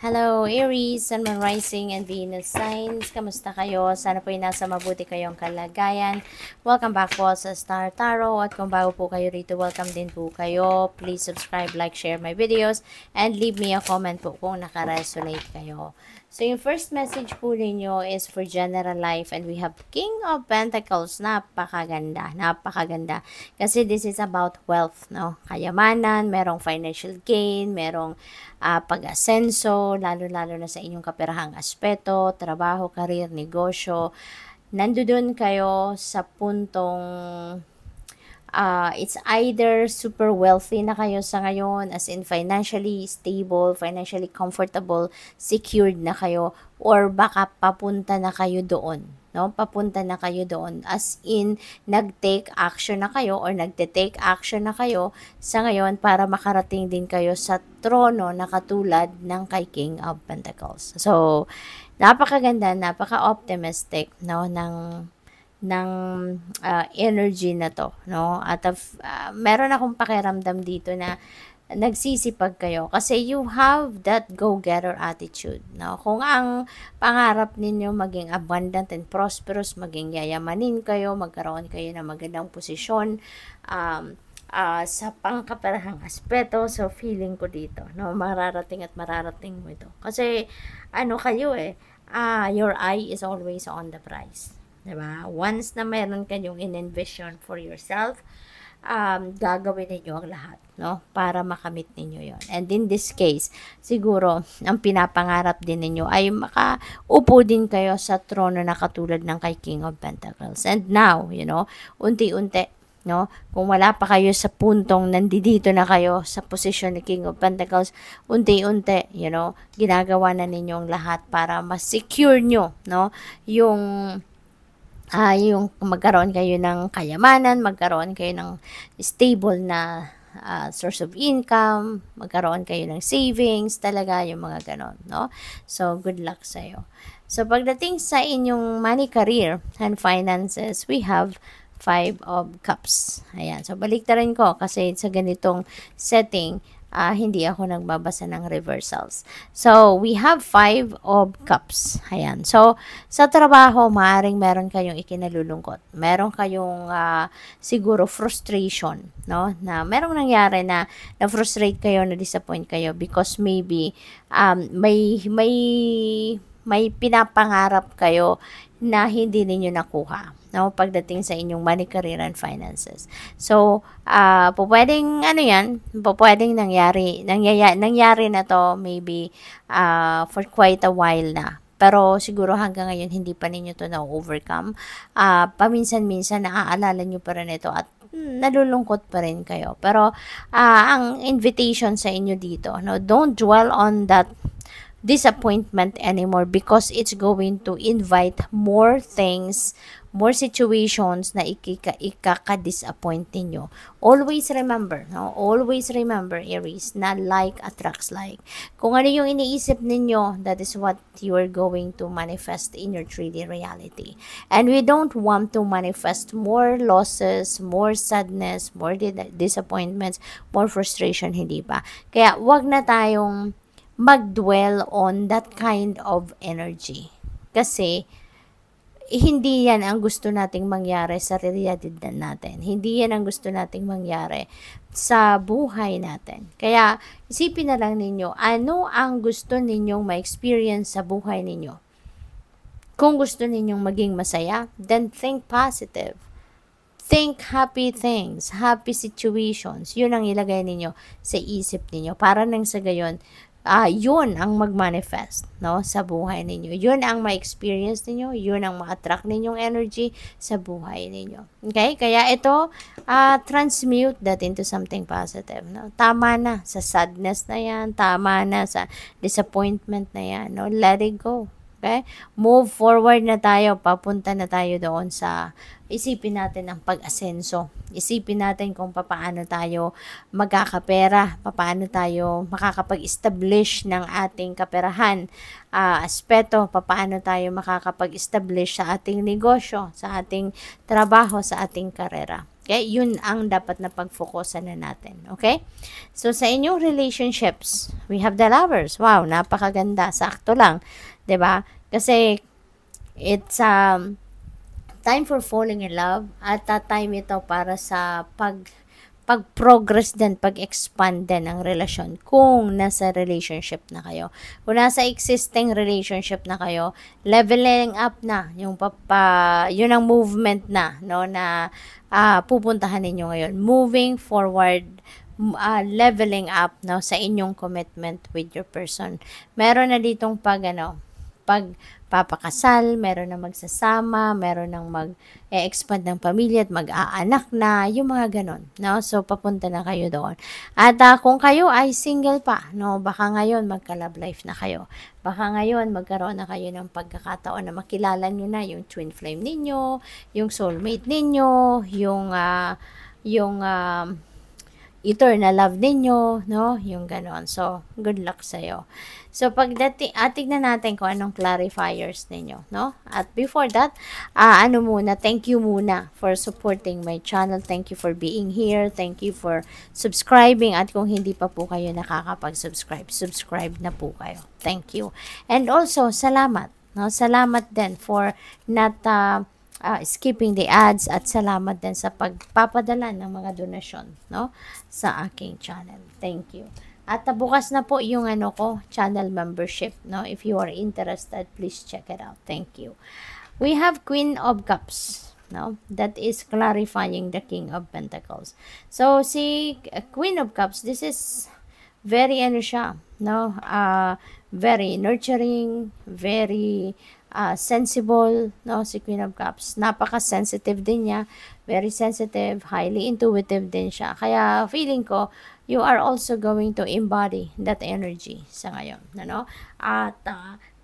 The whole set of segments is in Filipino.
Hello, Aries, Sun, Moon, Rising, and Venus signs. Kamusta kayo? Sana po ay nasa mabuti kayong kalagayan. Welcome back po sa Star Tarot. At kung bago po kayo rito, welcome din po kayo. Please subscribe, like, share my videos, and leave me a comment po kung naka-resonate kayo. So, yung first message po ninyo is for general life, and we have King of Pentacles. Napakaganda, napakaganda. Kasi this is about wealth, no? Kayamanan, merong financial gain, merong pag-asenso, lalo-lalo na sa inyong kaperahang aspeto, trabaho, karir, negosyo. Nandoon kayo sa puntong it's either super wealthy na kayo sa ngayon, as in financially stable, financially comfortable, secured na kayo, or baka papunta na kayo doon. No? Papunta na kayo doon. As in, nag-take action na kayo or nagte-take action na kayo sa ngayon para makarating din kayo sa trono na katulad ng kay King of Pentacles. So, napakaganda, napaka-optimistic, no, ng energy na to, no? At meron akong pakiramdam dito na nagsisipag kayo kasi you have that go-getter attitude, no? Kung ang pangarap ninyo maging abundant and prosperous, maging yayamanin kayo, magkaroon kayo ng magandang posisyon sa pangkaperahang aspeto, so feeling ko dito, no, mararating mo ito. Kasi ano kayo your eye is always on the prize. Diba? Once na meron kayong in-envision for yourself, gagawin ninyo ang lahat, no? Para makamit ninyo yon. And in this case, siguro, ang pinapangarap din ninyo ay makaupo din kayo sa trono na katulad ng kay King of Pentacles. And now, unti-unti, no? Kung wala pa kayo sa puntong nandito na kayo sa posisyon ni King of Pentacles, unti-unti, ginagawa na ninyong lahat para ma-secure nyo, no? Yung magkaroon kayo ng kayamanan, magkaroon kayo ng stable na source of income, magkaroon kayo ng savings, talaga yung mga ganon, no? So, good luck sa'yo. So, pagdating sa inyong money, career, and finances, we have 5 of Cups. Ayan. So, baliktarin ko kasi sa ganitong setting, hindi ako nagbabasa ng reversals. So, we have 5 of Cups. Ayan. So, sa trabaho, maaaring meron kayong ikinalulungkot. Meron kayong siguro frustration, no? Na merong nangyari na na-frustrate kayo, na-disappoint kayo because maybe may pinapangarap kayo na hindi ninyo nakuha, no, pagdating sa inyong money, career, and finances. So, pwedeng pwedeng nangyari na to maybe for quite a while na. Pero siguro hanggang ngayon hindi pa ninyo to na-overcome. Paminsan-minsan naaalala nyo pa rin ito at nalulungkot pa rin kayo. Pero ang invitation sa inyo dito, no, don't dwell on that disappointment anymore because it's going to invite more things, more situations na ikaka-disappoint ninyo. Always remember, Aries, na like attracts like. Kung ano yung iniisip ninyo, that is what you are going to manifest in your 3D reality. And we don't want to manifest more losses, more sadness, more disappointments, more frustration, hindi ba? Kaya wag na tayong mag-dwell on that kind of energy. Kasi, hindi yan ang gusto nating mangyari sa realidad natin. Hindi yan ang gusto nating mangyari sa buhay natin. Kaya, isipin na lang ninyo, ano ang gusto ninyong ma-experience sa buhay ninyo? Kung gusto ninyong maging masaya, then think positive. Think happy things, happy situations. Yun ang ilagay ninyo sa isip ninyo. Para nang sa gayon, yun ang mag-manifest, no, sa buhay ninyo. Yun ang ma-experience ninyo, yun ang ma-attract ninyong energy sa buhay ninyo. Okay? Kaya ito, transmute that into something positive, no? Tama na sa sadness na yan, tama na sa disappointment na yan, no? Let it go. Okay? Move forward na tayo, papunta na tayo doon sa isipin natin ang pag-asenso. Isipin natin kung paano tayo magkakapera, paano tayo makakapag-establish ng ating kaperahan, aspeto, paano tayo makakapag-establish sa ating negosyo, sa ating trabaho, sa ating karera. Okay? Yun ang dapat na pag-focusan na natin. Okay? So, sa inyong relationships, we have the lovers. Wow, napakaganda. Sakto lang. 'Di ba? Kasi, it's time for falling in love at time ito para sa pag-progress din, pag-expand din ang relasyon kung nasa relationship na kayo. Kung nasa existing relationship na kayo, leveling up na, yun ang movement na, no, na pupuntahan ninyo ngayon. Moving forward, leveling up, no, sa inyong commitment with your person. Meron na ditong pagpapakasal, meron na magsasama, meron nang mag-expand ng pamilya at mag-aanak na, yung mga ganon, no? So, papunta na kayo doon. At kung kayo ay single pa, no, baka ngayon magka-love life na kayo. Baka ngayon magkaroon na kayo ng pagkakataon na makilala nyo na yung twin flame ninyo, yung soulmate ninyo, yung eternal love ninyo, no? Yung ganon. So, good luck sa'yo. So, tignan natin kung anong clarifiers ninyo, no? At before that, thank you muna for supporting my channel. Thank you for being here. Thank you for subscribing. At kung hindi pa po kayo nakakapag-subscribe, subscribe na po kayo. Thank you. And also, salamat, no? Salamat din for not skipping the ads at salamat din sa pagpapadala ng mga donasyon, no, sa aking channel. Thank you. At bukas na po yung channel membership, no. If you are interested, please check it out. Thank you. We have Queen of Cups, no. That is clarifying the King of Pentacles. So si Queen of Cups, this is very no, very nurturing, very sensible, no, si Queen of Cups. Napaka-sensitive din niya. Very sensitive, highly intuitive din siya. Kaya feeling ko, you are also going to embody that energy sa ngayon, no? At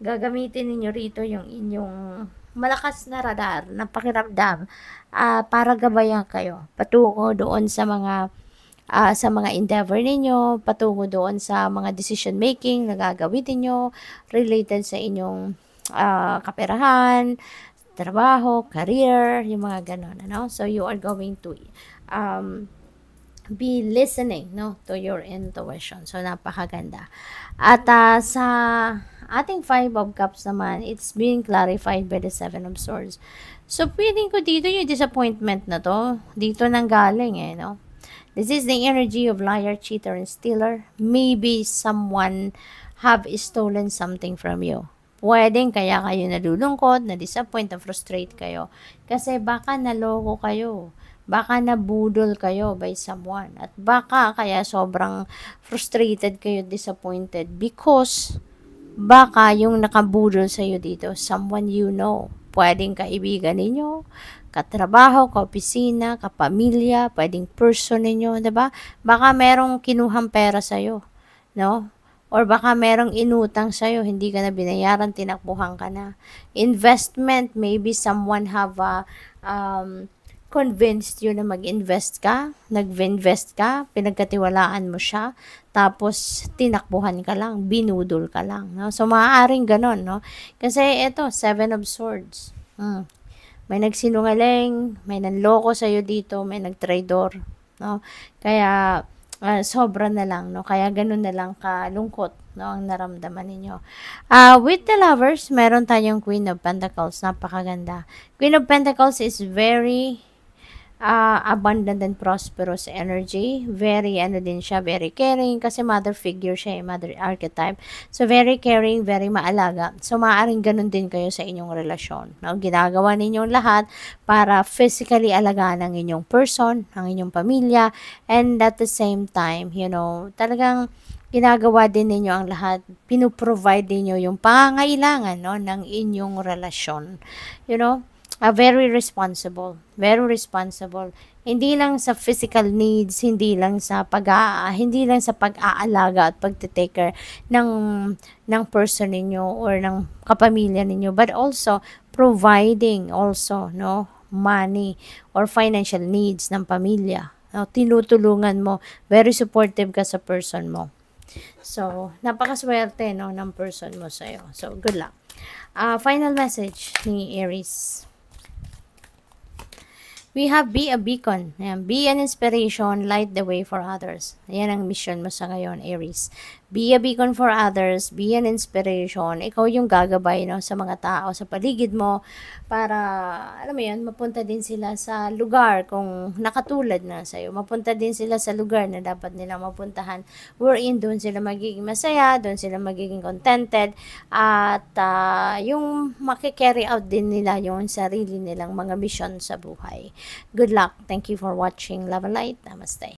gagamitin niyo rito yung inyong malakas na radar, na pakiramdam, para gabayan kayo patungo doon sa mga endeavor ninyo, patungo doon sa mga decision making na gagawin niyo related sa inyong kaperahan, trabaho, career, yung mga ganon, ano? So, you are going to be listening, no, to your intuition. So, napakaganda. At sa ating 5 of Cups naman, it's being clarified by the 7 of Swords. So, feeling ko dito yung disappointment na to, dito nang galing no? This is the energy of liar, cheater, and stealer. Maybe someone have stolen something from you. Pwedeng kaya kayo nalulungkot, na-disappoint, na-frustrate kayo. Kasi baka naloko kayo. Baka nabudol kayo by someone. At baka kaya sobrang frustrated kayo, disappointed. Because baka yung nakabudol sa'yo dito, someone you know. Pwedeng kaibigan ninyo, katrabaho, kaopisina, kapamilya, pwedeng person ninyo, diba? Baka merong kinuhang pera sa'yo, no? Or baka merong inutang sa'yo, hindi ka na binayaran, tinakbuhan ka na. Investment, maybe someone have convinced you na mag-invest ka, nag-invest ka, pinagkatiwalaan mo siya, tapos tinakbuhan ka lang, binudol ka lang. No? So, maaaring ganon, no? Kasi ito, 7 of Swords. May nagsinungaling, may nanloko sa'yo dito, may nagtraidor, no? Kaya, sobra na lang, no? Kaya ganun na lang kalungkot, no, ang naramdaman ninyo. With the Lovers, meron tayong Queen of Pentacles. Napakaganda. Queen of Pentacles is very abundant and prosperous energy. Very, din siya, very caring. Kasi mother figure siya, mother archetype. So, very caring, very maalaga. So, maaaring ganun din kayo sa inyong relasyon. No? Ginagawa ninyong lahat para physically alagaan ang inyong person, ang inyong pamilya, and at the same time, talagang ginagawa din ninyo ang lahat, pinuprovide ninyo yung pangangailangan, no, ng inyong relasyon. Very responsible. Very responsible. Hindi lang sa physical needs, hindi lang sa pag-aalaga at pag-take care ng person ninyo or ng kapamilya ninyo, but also providing also, no, money or financial needs ng pamilya. No, tinutulungan mo, very supportive ka sa person mo. So, napakaswerte, no, ng person mo sa'yo. So, good luck. Final message ni Aries. We have be a beacon. Ayan, be an inspiration, light the way for others. Ayan ang mission mo sa ngayon, Aries. Be a beacon for others, be an inspiration. Ikaw yung gagabay, no, sa mga tao sa paligid mo para, alam mo yan, mapunta din sila sa lugar kung nakatulad na sa'yo. Mapunta din sila sa lugar na dapat nilang mapuntahan. Wherein doon sila magiging masaya, doon sila magiging contented, at yung makikarry out din nila yung sarili nilang mga mission sa buhay. Good luck. Thank you for watching Love and Light. Namaste.